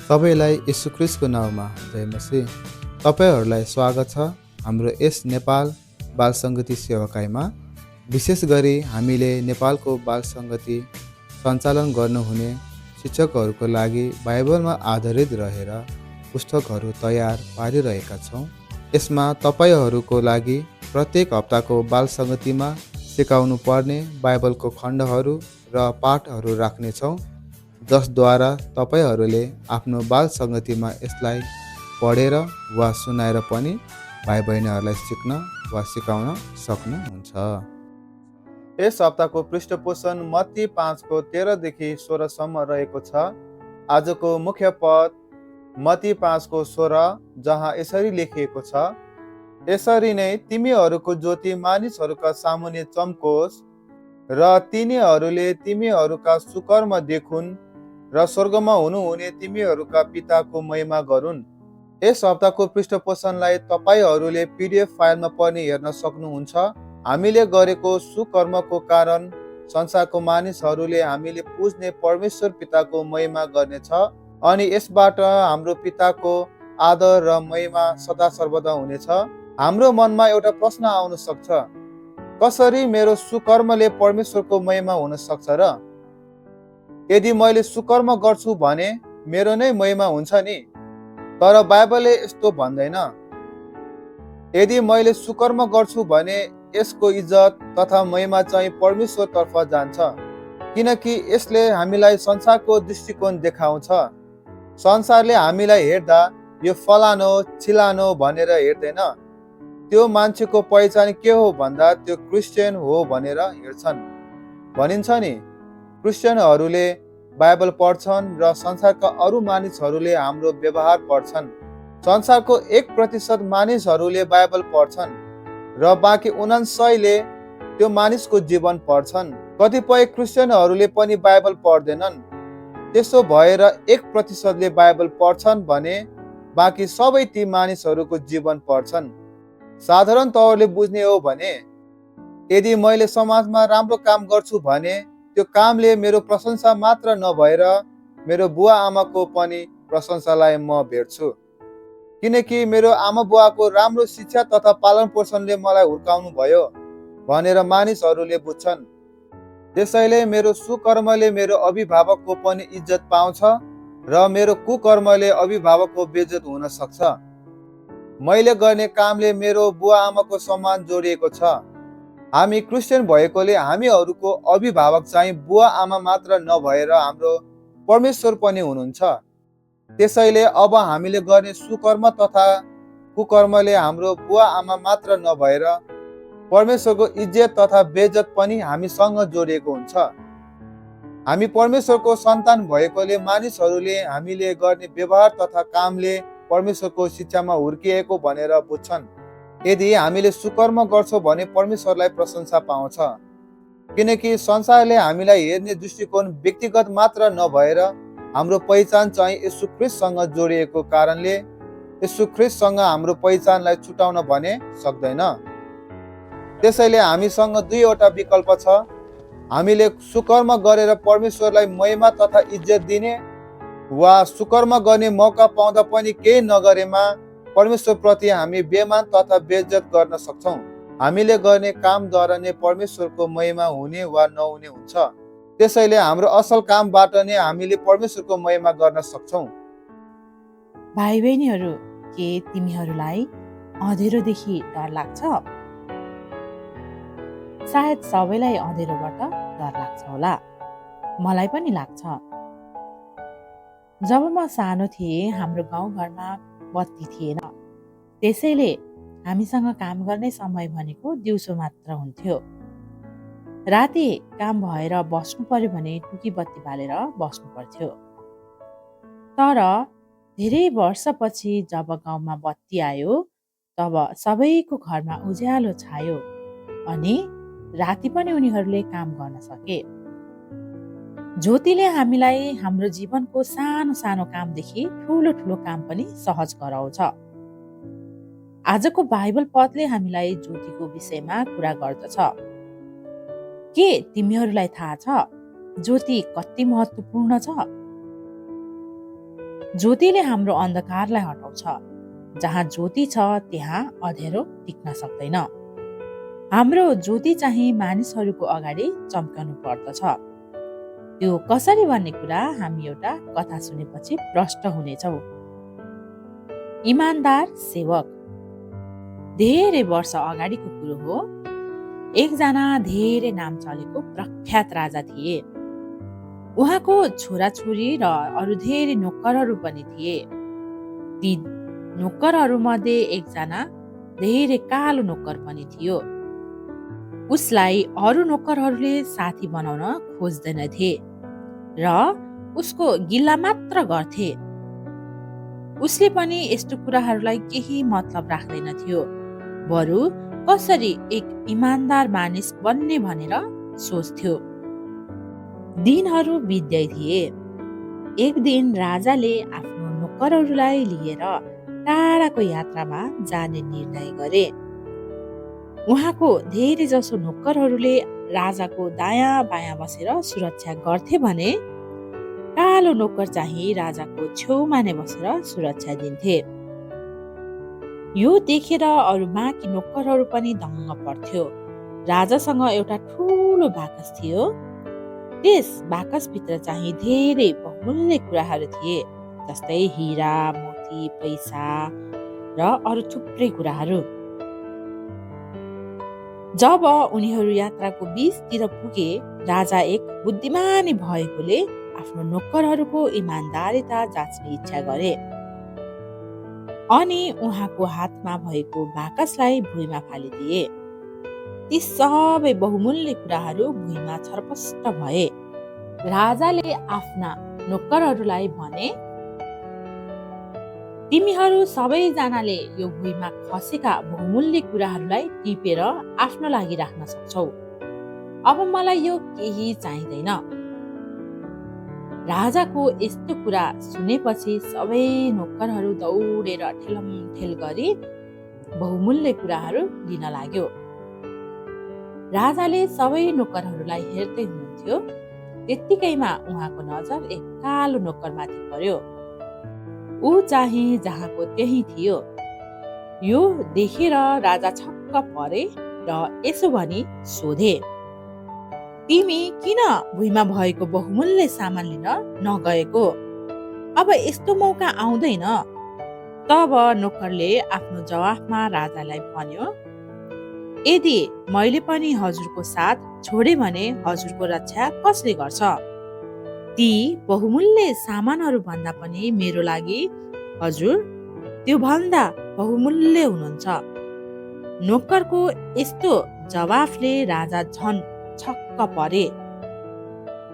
सबैलाई यीशु ख्रीष्टको नाउँमा जय मसीह। तपाईँहरूलाई स्वागत छ हाम्रो यस नेपाल बाल सङ्गति सेवाकाईमा। विशेष गरी हामीले नेपालको बाल सङ्गति सञ्चालन गर्नुहुने शिक्षकहरूको लागि बाइबलमा आधारित रहेर पुस्तकहरू तयार पारिरहेका छौँ। यसमा तपाईँहरूको लागि प्रत्येक हप्ताको बाल सङ्गतिमा सिकाउनु पर्ने बाइबलको खण्डहरू र पाठहरू राख्नेछौँ, जसद्वारा तपाईँहरूले आफ्नो बाल सङ्गतिमा यसलाई पढेर वा सुनाएर पनि भाइ बहिनीहरूलाई सिक्न वा सिकाउन सक्नुहुन्छ। यस हप्ताको पृष्ठपोषण मत्ती 5को 13देखि 16सम्म रहेको छ। आजको मुख्य पद मत्ती 5को 16, जहाँ यसरी लेखिएको छ, यसरी नै तिमीहरूको ज्योति मानिसहरूका सामुन्ने चम्कोस् र तिनीहरूले तिमीहरूका सुकर्म देखुन् र स्वर्गमा हुनुहुने तिमीहरूका पिताको महिमा गरून्। यस हप्ताको पृष्ठपोषणलाई तपाईँहरूले PDF फाइलमा पनि हेर्न सक्नुहुन्छ। हामीले गरेको सुकर्मको कारण संसारको मानिसहरूले हामीले पुज्ने परमेश्वर पिताको महिमा गर्नेछ अनि यसबाट हाम्रो पिताको आदर र महिमा सदा सर्वदा हुनेछ। हाम्रो मनमा एउटा प्रश्न आउन सक्छ, कसरी मेरो सुकर्मले परमेश्वरको महिमा हुन सक्छ र? यदि मैले सुकर्म गर्छु भने मेरो नै महिमा हुन्छ नि। तर बाइबलले यस्तो भन्दैन। यदि मैले सुकर्म गर्छु भने यसको इज्जत तथा महिमा चाहिँ परमेश्वरतर्फ जान्छ, किनकि यसले हामीलाई संसारको दृष्टिकोण देखाउँछ। संसारले हामीलाई हेर्दा यो फलानो चिलानो भनेर हेर्दैन। त्यो मान्छेको पहिचान के हो भन्दा त्यो क्रिस्चियन हो भनेर हेर्छन्। भनिन्छ नि, क्रिस्चियनहरूले बाइबल पढ्छन् र संसारका अरू मानिसहरूले हाम्रो व्यवहार पढ्छन्। संसारको 1% मानिसहरूले बाइबल पढ्छन् र बाँकी 99ले त्यो मानिसको जीवन पढ्छन्। कतिपय क्रिस्चियनहरूले पनि बाइबल पढ्दैनन्। त्यसो भएर 1%ले बाइबल पढ्छन् भने बाँकी सबै ती मानिसहरूको जीवन पढ्छन्। साधारण तवरले बुझ्ने हो भने यदि मैले समाजमा राम्रो काम गर्छु भने त्यो कामले मेरो प्रशंसा मात्र नभएर मेरो बुवा आमाको पनि प्रशंसालाई म भेट्छु, किनकि मेरो आमा बुवाको राम्रो शिक्षा तथा पालन पोषणले मलाई हुर्काउनु भयो भनेर मानिसहरूले बुझ्छन्। त्यसैले मेरो सुकर्मले मेरो अभिभावकको पनि इज्जत पाउँछ र मेरो कुकर्मले अभिभावकको बेइज्जत हुन सक्छ। मैले गर्ने कामले मेरो बुवा आमाको सम्मान जोडिएको छ। हामी क्रिस्चियन भएकोले हामीहरूको अभिभावक चाहिँ बुवा आमा मात्र नभएर हाम्रो परमेश्वर पनि हुनुहुन्छ। त्यसैले अब हामीले गर्ने सुकर्म तथा कुकर्मले हाम्रो बुवा आमा मात्र नभएर परमेश्वरको इज्जत तथा बेइज्जत पनि हामीसँग जोडिएको हुन्छ। हामी परमेश्वरको सन्तान भएकोले मानिसहरूले हामीले गर्ने व्यवहार तथा कामले परमेश्वरको शिक्षामा हुर्किएको भनेर बुझ्छन्। यदि हामीले सुकर्म गर्छौँ भने परमेश्वरलाई प्रशंसा पाउँछ, किनकि संसारले हामीलाई हेर्ने दृष्टिकोण व्यक्तिगत मात्र नभएर हाम्रो पहिचान चाहिँ येशू ख्रीष्टसँग जोडिएको कारणले येशू ख्रीष्टसँग हाम्रो पहिचानलाई छुटाउन भने सक्दैन। त्यसैले हामीसँग दुईवटा विकल्प छ। हामीले सुकर्म गरेर परमेश्वरलाई महिमा तथा इज्जत दिने वा सुकर्म गर्ने मौका पाउँदा पनि केही नगरेमा परमेश्वर प्रति हामी बेमान तथा बेइज्जत गर्न सक्छौँ। हामीले गर्ने कामद्वारा नै परमेश्वरको महिमा हुने वा नहुने हुन्छ। त्यसैले हाम्रो असल कामबाट नै हामीले परमेश्वरको महिमा गर्न सक्छौँ। भाइ बहिनीहरू, के तिमीहरूलाई अँधेरोदेखि डर लाग्छ? सायद सबैलाई अँधेरोबाट डर लाग्छ होला। मलाई पनि लाग्छ। जब म सानो थिएँ हाम्रो गाउँघरमा बत्ती थिएन। त्यसैले हामीसँग काम गर्ने समय भनेको दिउँसो मात्र हुन्थ्यो। राति काम भएर बस्नु पर्यो भने टुकी बत्ती बालेर बस्नु पर्थ्यो। तर धेरै वर्षपछि जब गाउँमा बत्ती आयो तब सबैको घरमा उज्यालो छायो अनि राति पनि उनीहरूले काम गर्न सके। ज्योतिले हामीलाई हाम्रो जीवनको सानो सानो कामदेखि ठुलो ठुलो काम पनि सहज गराउँछ। आजको बाइबल पदले हामीलाई ज्योतिको विषयमा कुरा गर्दछ। के तिमीहरूलाई थाहा छ ज्योति कति महत्त्वपूर्ण छ? ज्योतिले हाम्रो अन्धकारलाई हटाउँछ। जहाँ ज्योति छ त्यहाँ अँध्यारो टिक्न सक्दैन। हाम्रो ज्योति चाहिँ मानिसहरूको अगाडि चम्कनु पर्दछ। त्यो कसरी भन्ने कुरा हामी एउटा कथा सुनेपछि प्रष्ट हुनेछौँ। इमानदार सेवक। धेरै वर्ष अगाडिको कुरो हो। एकजना धेरै नाम चलेको प्रख्यात राजा थिए। उहाँको छोराछोरी र अरू धेरै नोकरहरू पनि थिए। ती नोकरहरू मध्ये एकजना धेरै कालो नोकर पनि थियो। उसलाई अरू नोकरहरूले साथी बनाउन खोज्दैनथे र उसको गिल्ला मात्र गर्थे। उसले पनि यस्तो कुराहरूलाई केही मतलब राख्दैन थियो, बरु कसरी एक इमानदार मानिस बन्ने भनेर सोच्थ्यो। दिनहरू बित्दै थिए। एक दिन राजाले आफ्नो नोकरहरूलाई लिएर टाढाको यात्रामा जाने निर्णय गरे। उहाँको धेरै जसो नोकरहरूले राजाको दायाँ बायाँ बसेर सुरक्षा गर्थे भने कालो नोकर चाहिँ राजाको छेउमा नै बसेर सुरक्षा दिन्थे। यो देखेर अरू बाँकी नोकरहरू पनि दङ्ग पर्थ्यो। राजासँग एउटा ठुलो बाकस थियो। त्यस बाकसभित्र चाहिँ धेरै बहुमूल्य कुराहरू थिए, जस्तै हिरा, मोती, पैसा र अरू थुप्रै कुराहरू। जब उनीहरू यात्राको बीचतिर पुगे, राजा एक बुद्धिमानी भएकोले आफ्नो नोकरहरूको इमानदारिता जाँच्ने इच्छा गरे अनि उहाँको हातमा भएको बाकसलाई भुइँमा फालिदिए। ती सबै बहुमूल्य कुराहरू भुइँमा छरपष्ट भए। राजाले आफ्ना नोकरहरूलाई भने, तिमीहरू सबैजनाले यो भुइँमा खसेका बहुमूल्य कुराहरूलाई टिपेर आफ्नो लागि राख्न सक्छौ। अब मलाई यो केही चाहिँदैन। राजाको यस्तो कुरा सुनेपछि सबै नोकरहरू दौडेर ठेलमठेल गरी बहुमूल्य कुराहरू लिन लाग्यो। राजाले सबै नोकरहरूलाई हेर्दै हुनुहुन्थ्यो। त्यत्तिकैमा उहाँको नजर एक कालो नोकरमाथि पर्यो। ऊ चाहिँ जहाँको त्यही थियो। यो देखेर राजा छक्क परे र यसो भनी सोधे, तिमी किन भुइँमा भएको बहुमूल्य सामान लिन नगएको? अब यस्तो मौका आउँदैन। तब नोकरले आफ्नो जवाफमा राजालाई भन्यो, यदि मैले पनि हजुरको साथ छोडे भने हजुरको रक्षा कसले गर्छ? ती बहुमूल्य सामानहरू भन्दा पनि मेरो लागि हजुर त्यो भन्दा बहुमूल्य हुनुहुन्छ। नोकरको यस्तो जवाफले राजा झन् छक्क परे।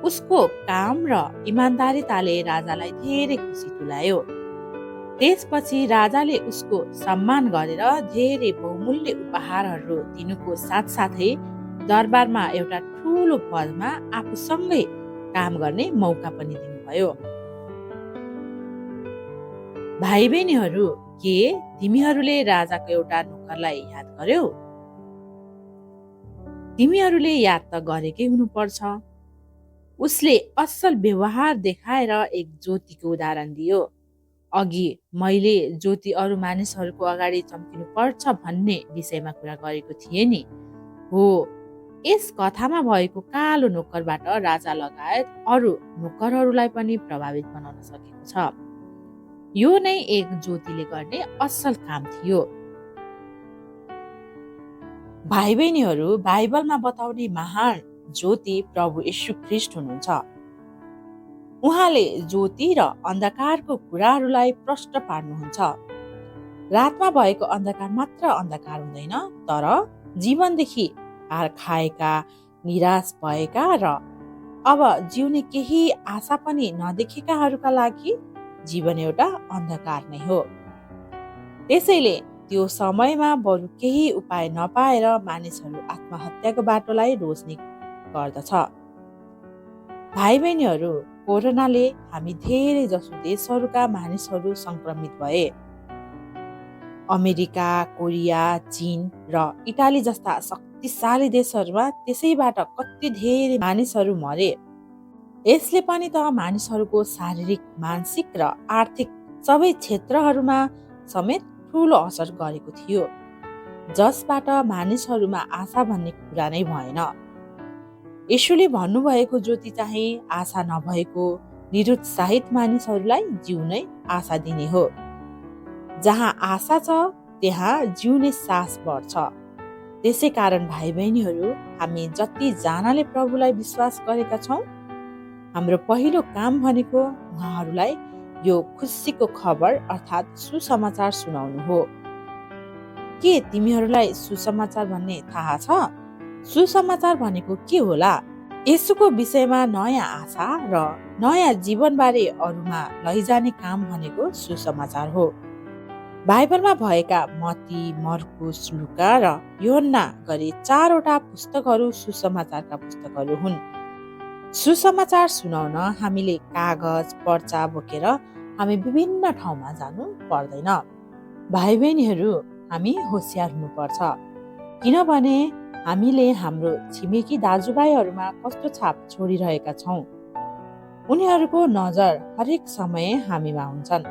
उसको काम र इमानदारिताले राजालाई धेरै खुसी तुल्यायो। त्यसपछि राजाले उसको सम्मान गरेर धेरै बहुमूल्य उपहारहरू दिनुको साथसाथै दरबारमा एउटा ठुलो पदमा आफूसँगै काम गर्ने मौका पनि दिनुभयो। भाइ बहिनीहरू, के तिमीहरूले राजाको एउटा नोकरलाई याद गर्यौ? तिमीहरूले याद त गरेकै हुनुपर्छ। उसले असल व्यवहार देखाएर एक ज्योतिको उदाहरण दियो। अघि मैले ज्योति अरू मानिसहरूको अगाडि चम्किनु पर्छ भन्ने विषयमा कुरा गरेको थिएँ नि। हो, यस कथामा भएको कालो नोकरबाट राजा लगायत अरू नोकरहरूलाई पनि प्रभावित बनाउन सकेको छ। यो नै एक ज्योतिले गर्ने असल काम थियो। भाइ बहिनीहरू, बाइबलमा बताउने महान ज्योति प्रभु येशू ख्रीष्ट हुनुहुन्छ। उहाँले ज्योति र अन्धकारको कुराहरूलाई प्रष्ट पार्नुहुन्छ। रातमा भएको अन्धकार मात्र अन्धकार हुँदैन, तर जीवनदेखि हार खाएका, निराश भएका र अब जिउने केही आशा पनि नदेखेकाहरूका लागि जीवन एउटा अन्धकार नै हो। त्यसैले त्यो समयमा बरु केही उपाय नपाएर मानिसहरू आत्महत्याको बाटोलाई रोज्ने गर्दछ। भाइ बहिनीहरू, कोरोनाले हामी धेरै जसो देशहरूका मानिसहरू संक्रमित भए। अमेरिका, कोरिया, चीन र इटाली जस्ता शक्तिशाली देशहरूमा त्यसैबाट कति धेरै मानिसहरू मरे। यसले पनि त मानिसहरूको शारीरिक, मानसिक र आर्थिक सबै क्षेत्रहरूमा समेत ठुलो असर गरेको थियो, जसबाट मानिसहरूमा आशा भन्ने कुरा नै भएन। येशूले भन्नुभएको ज्योति चाहिँ आशा नभएको निरुत्साहित मानिसहरूलाई जिउनै आशा दिने हो। जहाँ आशा छ त्यहाँ जिउने सास बढ्छ। त्यसै कारण भाइ बहिनीहरू, हामी जतिजनाले प्रभुलाई विश्वास गरेका छौँ, हाम्रो पहिलो काम भनेको उहाँहरूलाई यो खुसीको खबर अर्थात् सुसमाचार सुनाउनु हो। के तिमीहरूलाई सुसमाचार भन्ने थाहा छ? सुसमाचार भनेको के होला? येशूको विषयमा नयाँ आशा र नयाँ जीवनबारे अरूमा लैजाने काम भनेको सुसमाचार हो। बाइबलमा भएका मत्ती, मर्कुस, लुका र योहन्ना गरी 4वटा पुस्तकहरू सुसमाचारका पुस्तकहरू हुन्। सुसमाचार सुनाउन हामीले कागज, पर्चा बोकेर हामी विभिन्न ठाउँमा जानु पर्दैन। भाइ बहिनीहरू, हामी होसियार हुनुपर्छ, किनभने हामीले हाम्रो छिमेकी दाजुभाइहरूमा कस्तो छाप छोडिरहेका छौँ। उनीहरूको नजर हरेक समय हामीमा हुन्छन्।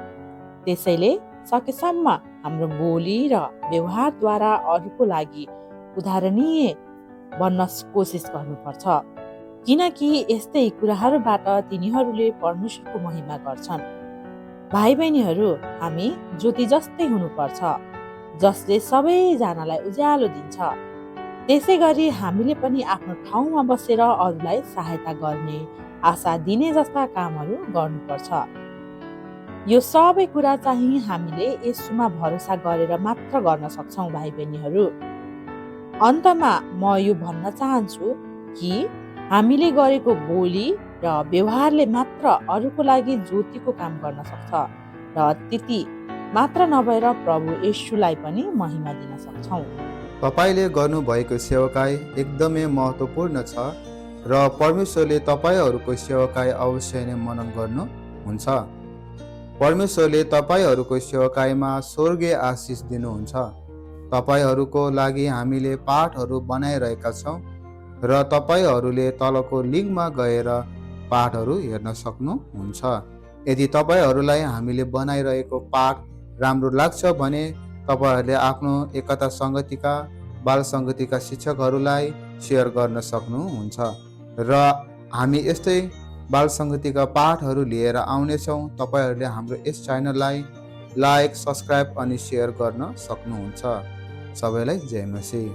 त्यसैले सकेसम्म हाम्रो बोली र व्यवहारद्वारा अरूको लागि उदाहरणीय बन्न कोसिस गर्नुपर्छ, किनकि यस्तै कुराहरूबाट तिनीहरूले परमेश्वरको महिमा गर्छन्। भाइ बहिनीहरू, हामी ज्योति जस्तै हुनुपर्छ, जसले सबैजनालाई उज्यालो दिन्छ। त्यसै गरी हामीले पनि आफ्नो ठाउँमा बसेर अरूलाई सहायता गर्ने, आशा दिने जस्ता कामहरू गर्नुपर्छ। यो सबै कुरा चाहिँ हामीले येशूमा भरोसा गरेर मात्र गर्न सक्छौँ। भाइ बहिनीहरू, अन्तमा म यो भन्न चाहन्छु कि हामीले गरेको बोली र व्यवहारले मात्र अरूको लागि ज्योतिको काम गर्न सक्छ र त्यति मात्र नभएर प्रभु येशूलाई पनि महिमा दिन सक्छौँ। तपाईँले गर्नुभएको सेवाकाई एकदमै महत्त्वपूर्ण छ र परमेश्वरले तपाईँहरूको सेवाकाई अवश्य नै मनन गर्नुहुन्छ। परमेश्वरले तपाईँहरूको सेवाकाईमा स्वर्गीय आशिष दिनुहुन्छ। तपाईँहरूको लागि हामीले पाठहरू बनाइरहेका छौँ र तपाईँहरूले तलको लिङ्कमा गएर पाठहरू हेर्न सक्नुहुन्छ। यदि तपाईँहरूलाई हामीले बनाइरहेको पाठ राम्रो लाग्छ भने तपाईँहरूले आफ्नो एकता सङ्गतिका, बाल सङ्गतिका शिक्षकहरूलाई सेयर गर्न सक्नुहुन्छ र हामी यस्तै बाल सङ्गतिका पाठहरू लिएर आउनेछौँ। तपाईँहरूले हाम्रो यस च्यानललाई लाइक, सब्सक्राइब अनि सेयर गर्न सक्नुहुन्छ। सबैलाई जय मसीह।